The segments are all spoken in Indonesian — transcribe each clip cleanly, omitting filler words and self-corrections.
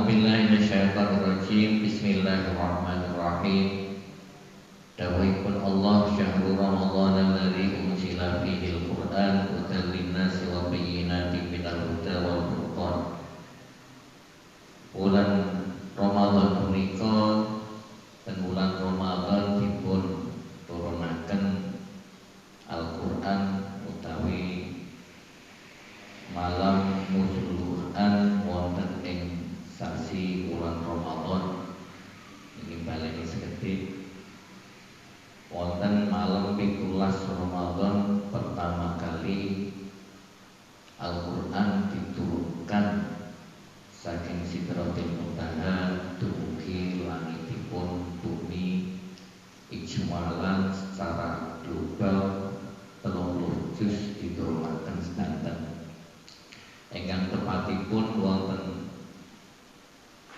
billahi minasyaitonir rajim. Bismillahirrahmanirrahim. Dawuhipun Allah syahrul ramadhan alladzi unzila fihil Qur'an hudan linnasi wa bayyinatin minal huda wal furqan. Bulan Ramadan punika dan bulan Ramadan dipun turunaken Al-Qur'an utawi malam nuzul Qur'an wonten ing sasi bulan Ramadan. Ini baleni sekedhik wonten malam 17 Ramadan pertama kali Al-Qur'an diturunkan saking Sidratil Muntaha dumugi langitipun bumi ijmalan secara global 30 juz diturunaken sedanten. Ingkang tepatipun wonten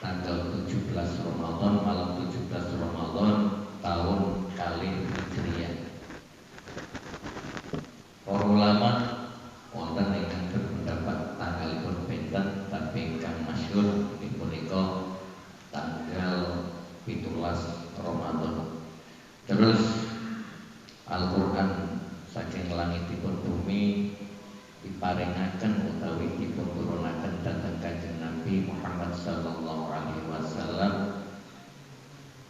tanggal 17 Ramadan, malam 17 Ramadan tahun kalih Hijriah. Para ulama wonten ingkang berpendapat tanggalipun benten, tapi ingkang masyhur punika tanggal 17 Ramadan. Terus Al-Qur'an saking langitipun bumi diparingaken utawi dipun turunaken dhateng Kanjeng Nabi Muhammad sallallahu alaihi wasallam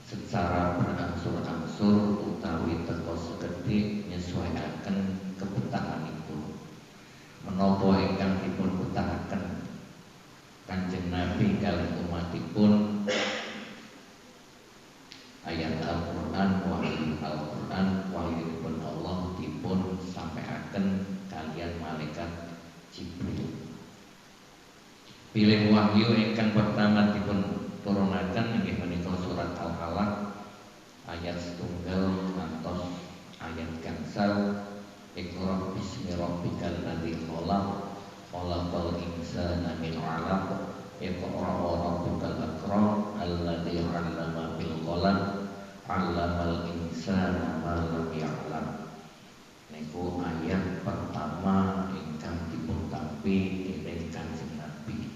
secara berangsur-angsur utawi teka sekedhik nyesuaiaken kebetahanipun. Menapa ingkang dipun betahaken Kanjeng Nabi kalih umatipun ayat Al-Qur'an, wahyuipun Allah dipun sampaiaken kalian malaikat Jibril. Pilih wahyu ingkang pertama dipun turunaken inggih menika surat Al-Alaq ayat 1 ngantos ayat gangsal. Iqra bismi rabbikal ladzi khalaq khalaqal insana min 'alaq iqra wa rabbukal akram alladzi 'allama bil qalam 'allamal insana ma lam ya'lam. Niku ayat pertama ingkang dipun tampi dening Kanjeng Nabi.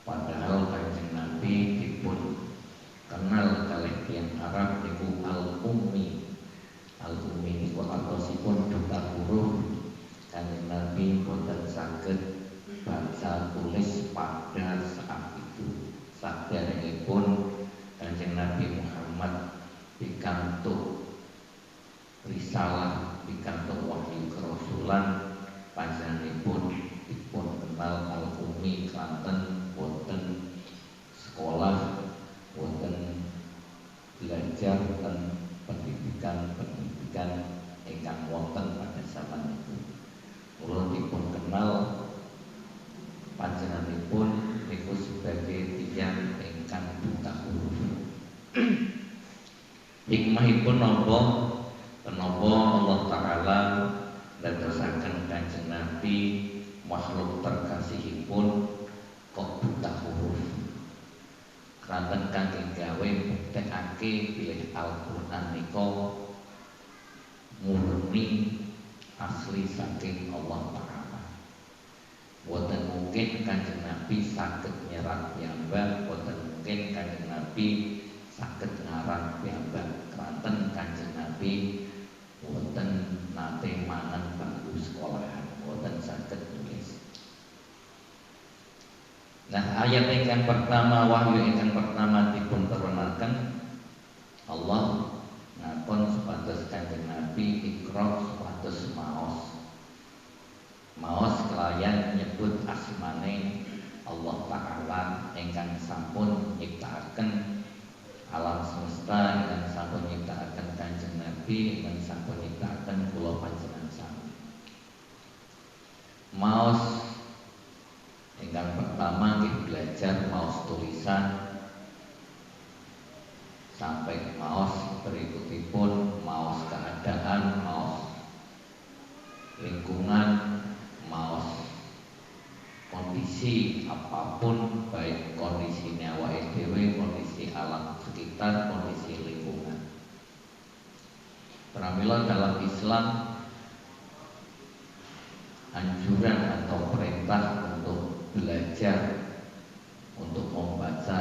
Padahal Kanjeng Nabi dipun kenal kalih tiyang Arab niku al-ummi. Al-ummi niku artosipun duta huruf. Kanjeng Nabi boten saged baca tulis pada saat itu. Saderengipun Kanjeng Nabi Muhammad pikantuk risalah, pikantuk wahyu kerasulan, panjenenganipun dipun kenal al-ummi kanten wonten sekolah, wonten belajar dan pendidikan ingkang wonten pada zaman itu. Kula dipun kenal panjenenganipun niku sebagai tiyang ingkang buta huruf. Hikmahipun napa? Kenapa Allah Ta'ala dadosaken Kanjeng Nabi makhluk terkasihipun kok buta huruf? Kanten kangge gawe buktekake bilih Al-Qur'an nika murni asli saking Allah Ta'ala. Boten mungkin Kanjeng Nabi saged nyerat piyambak, boten mungkin Kanjeng Nabi saged ngarang piyambak. Kanten Kanjeng Nabi boten nate mangan bangku sekolahan, boten saged nulis. Nah, ayat ingkang pertama, wahyu ingkang pertama dipun turunaken Allah ngakon supados Kanjeng Nabi Iqra supados maos kelayan nyebut asmane Allah Ta'ala ingkang sampun nyiptakaken alam semesta, ingkang sampun nyiptakaken Kanjeng Nabi, ingkang sampun nyiptakaken kula panjenengan sami. Maos ingkang pertama nggih belajar maos tulisan sampai maos berikutipun maos keadaan, maos lingkungan, maos kondisi apapun, baik kondisi awake dhewe, kondisi alam sekitar, kondisi lingkungan. Pramila dalam Islam anjuran atau perintah untuk belajar, untuk membaca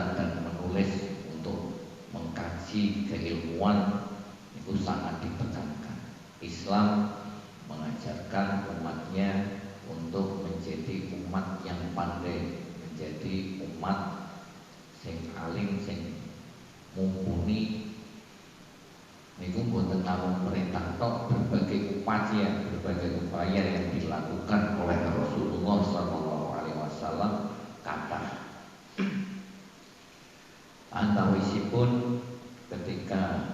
ngaji keilmuan itu sangat ditekankan. Islam mengajarkan umatnya untuk menjadi umat yang pandai, menjadi umat sing alim, sing mumpuni. Niku boten namung perintah tok, berbagai upaya yang dilakukan oleh Rasulullah SAW kathah. Antawisipun ketika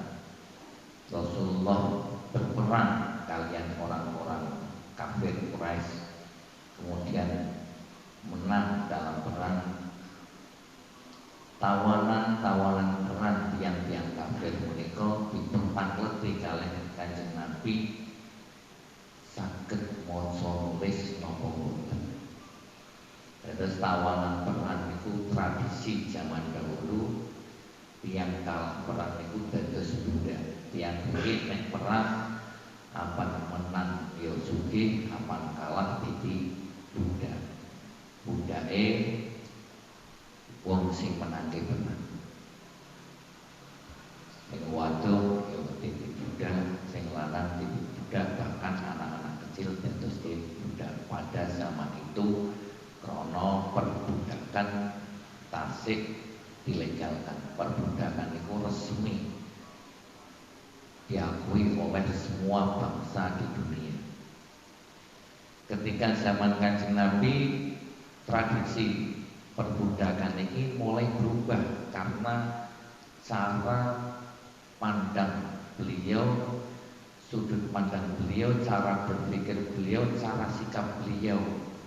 Rasulullah berperang kalian orang-orang kafir Quraisy, kemudian menang dalam perang, tawanan perang tiang-tiang kafir menika dipuntakleti kalih Kanjeng Nabi saged maca nulis napa boten. Terus tawanan perang itu tradisi zaman dahulu, tiang kalah perang itu dados budak. Tiang iki nek perang apan menang ya sugih, apan kalah dadi budak. Budake wong sing menangke menang. Sing wadon ya dadi budak, sing lanang dadi budak, bahkan anak-anak kecil dados budak pada zaman itu. Krono perbudakan tasik dilegalkan. Perbudakan itu resmi diakui oleh semua bangsa di dunia. Ketika zaman Kanjeng Nabi, tradisi perbudakan ini mulai berubah karena cara pandang beliau, sudut pandang beliau, cara berpikir beliau, cara sikap beliau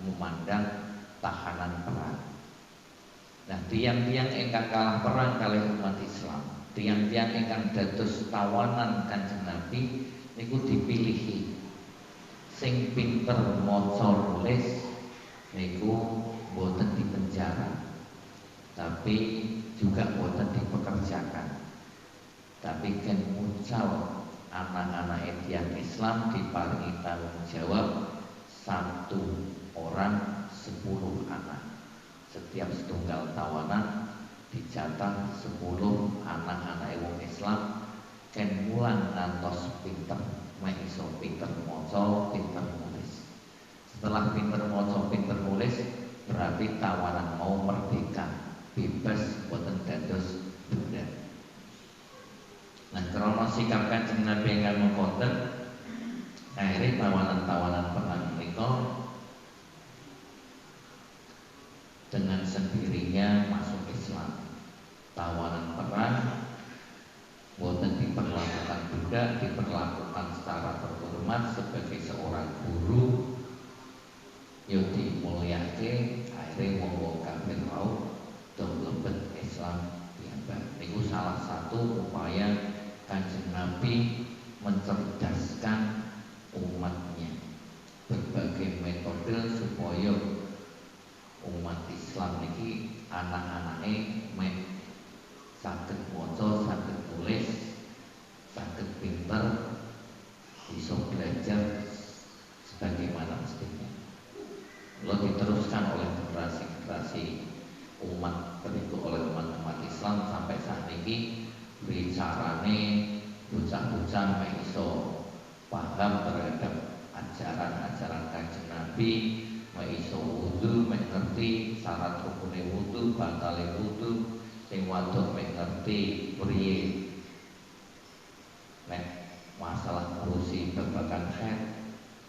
memandang tahanan perang. Nah, tiang-tiang ingkang kalah perang kalih umat Islam, tiang-tiang ingkang dados tawanan Kanjeng Nabi niku dipilihi. Sing pinter maca nulis niku boten dipenjara, tapi juga boten dipekerjakan. Tapi kan mucal anak-anak tiang Islam diparingi tanggung jawab 1 orang 10 anak. Setiap setunggal tawanan dijatah 10 anak-anak wong Islam ken mulang ngantos pinter, mek iso pinter maca, pinter nulis. Setelah pinter maca, pinter nulis, berarti tawanan mau merdeka, bebas, boten dados budak. Nah, krana sikap Kanjeng Nabi ingkang mengkoten, akhirnya tawanan-tawanan perang menika dengan sendirinya masuk Islam. Tawanan perang boten diperlakukan budak, diperlakukan secara terhormat sebagai seorang guru, yo dimulyake. Akhirnya wong kafir mau mlebet Islam piyambak. Niku salah satu upaya Kanjeng Nabi mencerdaskan umatnya, berbagai metode supaya umat Islam niki anak-anake mek saged maca, saged nulis, saged pinter, bisa belajar sebagaimana mestinya. Lalu diteruskan oleh generasi-generasi umat berikut, oleh umat-umat Islam sampai saat ini. Bicarane bocah-bocah mek iso paham terhadap ajaran-ajaran Kanjeng Nabi, mek iso wudu, mek ngerti syarat rukune wudu, batale wudu, sing wadon mek ngerti priye nek masalah ngurusi babagan haid,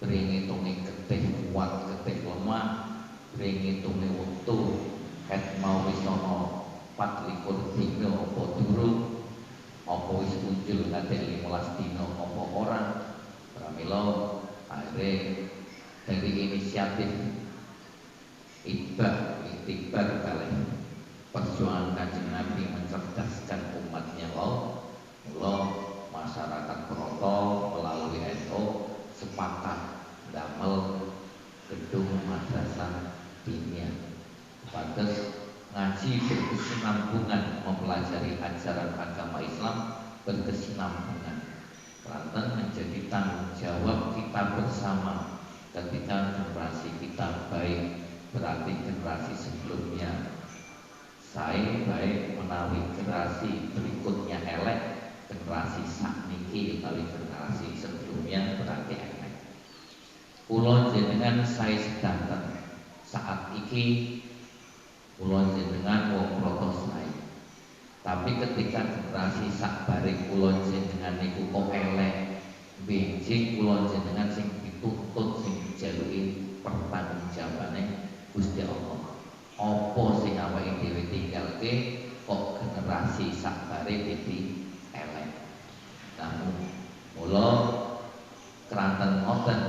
priye ngitungi getih kuat, getih lemah, priye ngitungi wektu haid mau wis ana 24 dina apa durung, apa wis muncul nganti 15 dina apa ora. Pramila akhirnya dari inisiatif iktibar kali perjuangan Kanjeng Nabi mencerdaskan umatnya mula masyarakat Proto melalui NU sepakat damel gedung madrasah diniyah. Pantes ngaji berkesinambungan, mempelajari ajaran agama Islam berkesinambungan. Lantas menjadi tanggung jawab kita bersama. Ketika generasi kita baik, berarti generasi sebelumnya saya baik, menawi generasi berikutnya elek, generasi sakniki utawi generasi sebelumnya berarti elek. Kula jenengan saya sedanten saat iki kula jenengan wong proto sae. Tapi ketika generasi sakbare kula jenengan niku kok elek, benjing kula jenengan sing dituntut sing dijaluki pertanggungjawabane Gusti Allah. Apa sing awake dhewe tinggalke kok generasi sakbare dadi elek. Namun mula keranten ngoten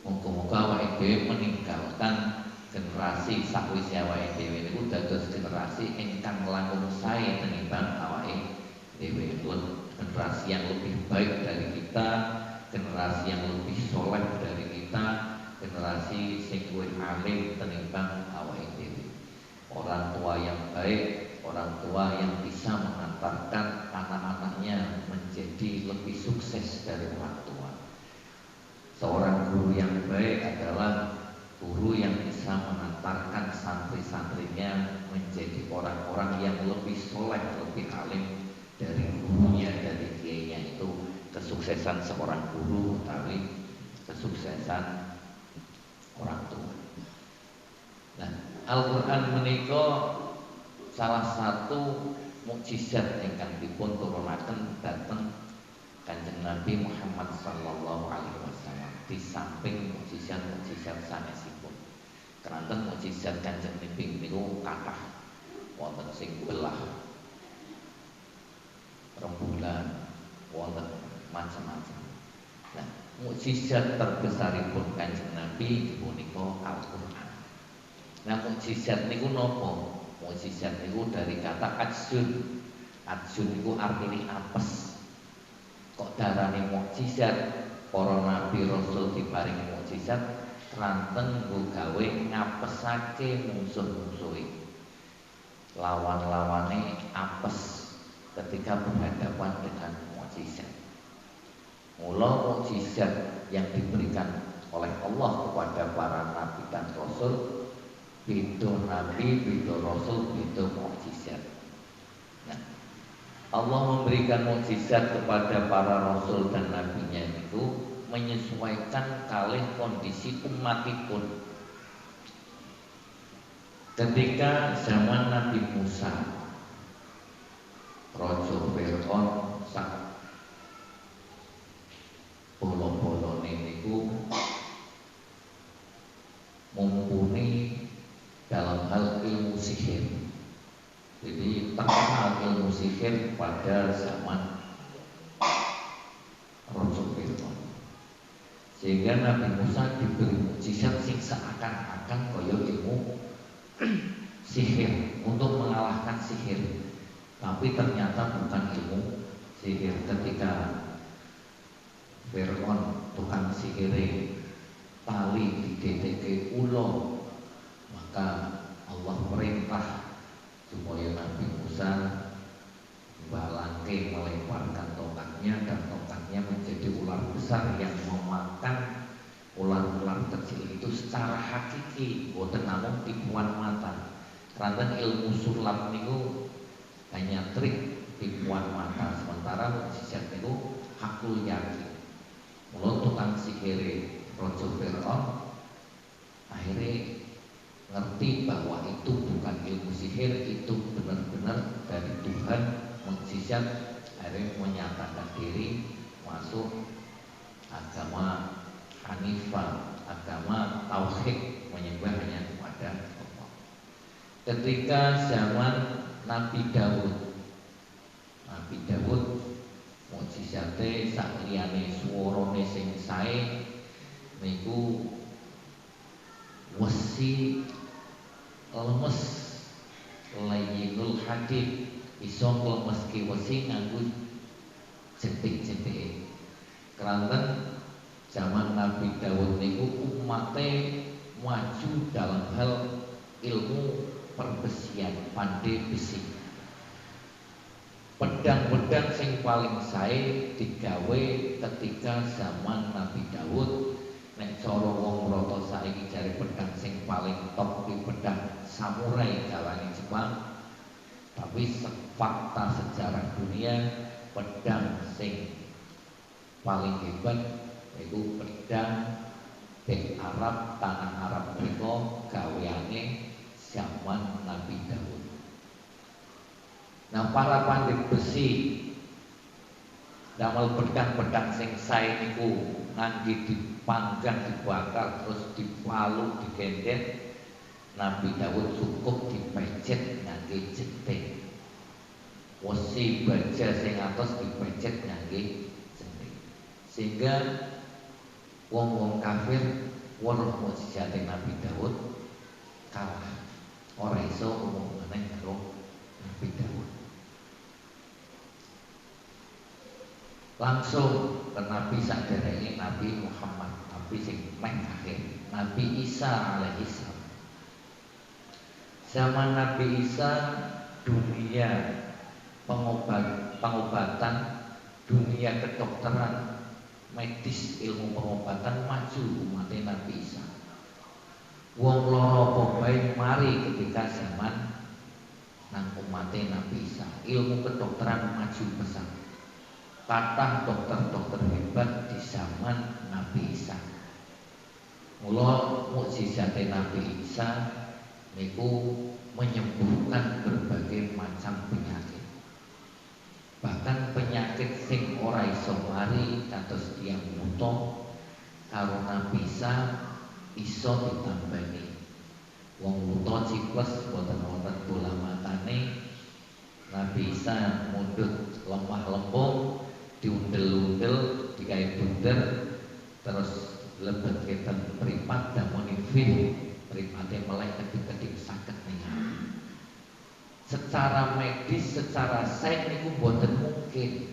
muga-muga awake dhewe meninggalkan generasi sakwise awake dhewe niku dados generasi ingkang langkung sae tinimbang awake dhewe. Generasi yang lebih baik dari kita, generasi yang lebih soleh dari kita, generasi sing luwih alim tinimbang awake dhewe. Orang tua yang baik, orang tua yang bisa mengantarkan anak-anaknya menjadi lebih sukses dari orang tua. Seorang guru yang baik adalah guru yang bisa mengantarkan santri-santrinya menjadi orang-orang yang lebih soleh, lebih alim dari gurunya, dari kiainya. Itu kesuksesan seorang guru utawi kesuksesan orang tua. Nah, Al-Quran menika salah satu mukjizat ingkang dipun turunaken dhateng Kanjeng Nabi Muhammad sallallahu alaihi wasallam. Di samping mukjizat-mukjizat sanesipun, keranten mukjizat Kanjeng Nabi niku kathah, wonten sing belah rembulan, wonten macam-macam. Nah, mukjizat terbesaripun Kanjeng Nabi punika Al-Qur'an. Nah, mukjizat niku napa? Mukjizat niku dari kata ajzun. Ajzun niku artine apes. Kok darane mukjizat? Para nabi rasul diparingi mukjizat ranten nggo gawe ngapesake musuh-musuhe. Lawan-lawane apes ketika berhadapan dengan mukjizat. Mula mukjizat yang diberikan oleh Allah kepada para nabi dan rasul, beda nabi, beda rasul, beda mukjizat. Nah, Allah memberikan mukjizat kepada para rasul dan nabinya itu menyesuaikan kalih kondisi umatipun. Ketika zaman Nabi Musa, Raja Fir'aun sak bolo-bolone niku mumpuni dalam hal ilmu sihir. Jadi terkenal ilmu sihir pada zaman Raja Fir'aun. Sehingga Nabi Musa diberi mukjizat sing seakan-akan kaya ilmu sihir untuk mengalahkan sihir. Tapi ternyata bukan ilmu sihir. Ketika Fir'aun tukang sihire tali didetekke ulo, maka Allah perintah supaya Nabi Musa balangke melemparkan tongkatnya, dan tongkatnya menjadi ular besar yang memakan ular-ular kecil itu secara hakiki, boten namung tipuan mata. Karena ilmu sulap niku hanya trik tipuan mata, sementara mukjizat niku hakul yakin. Mula tukang sihire Raja Fir'aun akhirnya ngerti bahwa itu bukan ilmu sihir, itu benar-benar dari Tuhan, mukjizat. Akhirnya menyatakan diri masuk agama Hanifah, agama tauhid, menyembah hanya kepada Allah. Ketika zaman Nabi Daud, mukjizate sak liyane swarane sing sae niku wesi lemes, layyinul hadid, iso nglemeske wesi nganggo jentik-jentike. Keranten zaman Nabi Daud niku umate maju dalam hal ilmu perbesian, pandai besi. Pedang-pedang sing paling sae digawe ketika zaman Nabi Daud. Nek cara wong rata saiki jare pedang sing paling top di pedang samurai galane Jepang. Tapi fakta sejarah dunia pedang sing paling hebat yaitu pedang di Arab, tanah Arab mereka gaweane zaman Nabi Daud. Nah, para pandit besi damel pedang-pedang sing sae niku ngangge dipanggang, dibakar, terus dipalu, digender. Nabi Daud cukup dipecet ngangge jenting. Wesi baja sing atos dipecet ngangge jenting. Sehingga wong-wong kafir weruh mukjizat Nabi Daud kalah. Ora iso umum meneh karo Nabi Daud. Langsung ke Nabi saderenge Nabi Muhammad, Nabi sing meh akhir, Nabi Isa alaihissalam. Zaman Nabi Isa dunia pengobatan, dunia kedokteran, medis, ilmu pengobatan maju umatnya Nabi Isa. Wong loro apa bae mari ketika zaman nang umatnya Nabi Isa. Ilmu kedokteran maju pesat. Kathah dokter-dokter hebat di zaman Nabi Isa. Mula mukjizat Nabi Isa niku menyembuhkan berbagai macam penyakit. Bahkan penyakit sing ora iso mari kados tiyang buta karo Nabi Isa iso ditambani. Wong buta cikles boten wonten bola matane, Nabi Isa mundhut lemah lembung, diundel-undel, digawe bunder, terus lebet keten mripat damoni fil, mripate meleh kedip-kedip saged ningali. Secara medis, secara sains niku boten mungkin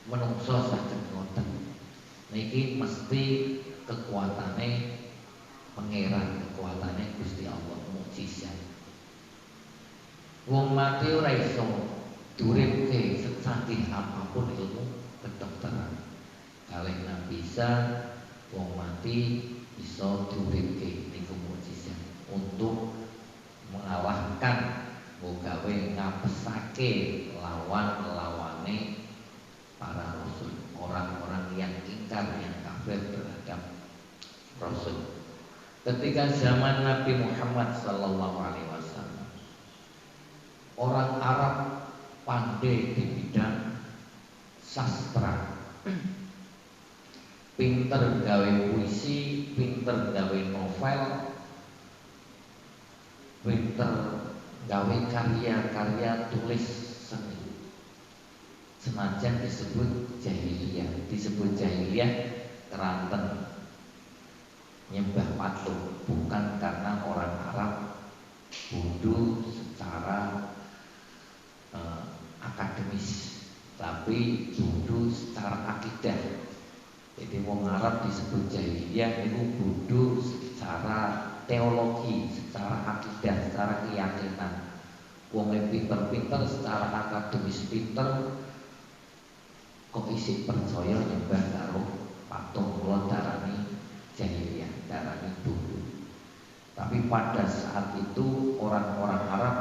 menungso saged ngoten. Niki mesti kekuatane pangeran, kekuatane Gusti Allah, mukjizat. Wong mati ora iso duripke secanggih apapun ilmu kedokteran. Kalih Nabi Isa wong mati iso duripke niku mukjizat untuk mengalahkan gawe ngapesake lawan-lawane para rasul, orang-orang yang ingkar, yang kafir terhadap rasul. Ketika zaman Nabi Muhammad sallallahu alaihi wasallam, orang Arab pandai di bidang sastra, pinter gawe puisi, pinter gawe novel, pinter gawe karya-karya tulis seni. Senajan disebut jahiliyah keranten nyembah patung, bukan karena orang Arab bodoh secara akademis, tapi bodoh secara akidah. Jadi wong Arab disebut jahiliyah itu bodoh secara teologi, secara akidah, secara keyakinan. Wong pinter-pinter secara akademis pinter, kok isi percaya nyembah karo patung, kula darani jahiliyah, darani bodoh. Tapi pada saat itu orang-orang Arab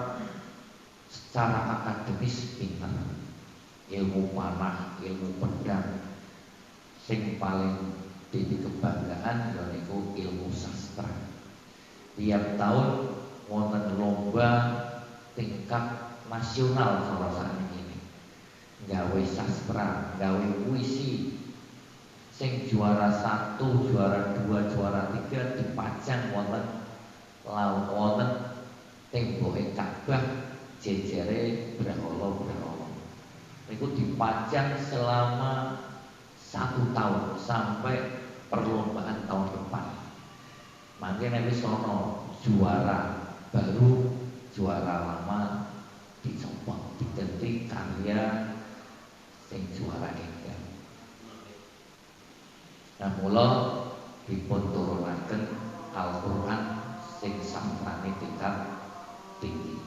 secara akademis pinter, ilmu panah, ilmu pedang, sing paling jadi kebanggaan yaitu ilmu sastra. Tiap tahun wonten lomba tingkat nasional salah satu ini, gawe sastra, gawe puisi, sing juara 1, juara 2, juara 3 dipajang wonten temboke Ka'bah jejere brahala. Niku dipajang selama 1 tahun sampai perlombaan tahun depan. Mangke nek wis ana juara baru, juara lama dicopot, diganti karya sing juara enggal. Nah, mula dipun turunaken Al-Qur'an sing sastrane tingkat tinggi.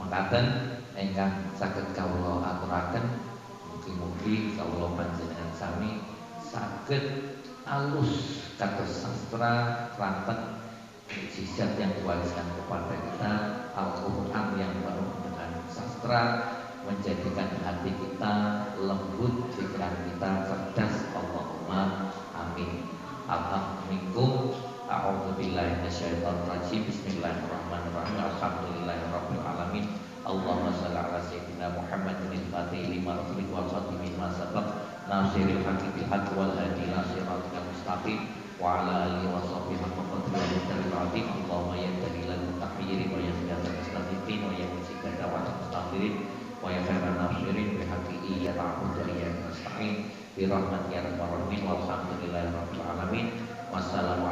Makaten ingkang saged kawula aturaken, mugi-mugi kawula panjenengan sami saged alus kados sastra keranten mukjizat yang diwariskan kepada kita, Al-Quran yang penuh dengan sastra, menjadikan hati kita lembut, pikiran kita cerdas. Allahumma amin. Alhamdulillah. A'udzubillahi minasyaitonirrajim. Bismillahirrahmanirrahim. Alhamdulillahirabbil alamin. Allahumma shalli ala sayyidina Muhammadin al-fatih lima ughliq wal khatimi lima sabaq nasiril haqqi bil haqqi wal hadi ila siratal mustaqim wa ala alihi wa sahbihi haqqa qadrihi wa miqdaril azim. Allahumma ya dalilal mutakhayyirin wa ya hidayatal mustaqim wa ya mujibal da'watil mustaqirin wa ya khairan nasirin bi haqqi iya ta'budu wa iya nasta'in bi rahmatika ya rabbal alamin. Walhamdulillahi rabbil alamin. Wassalamu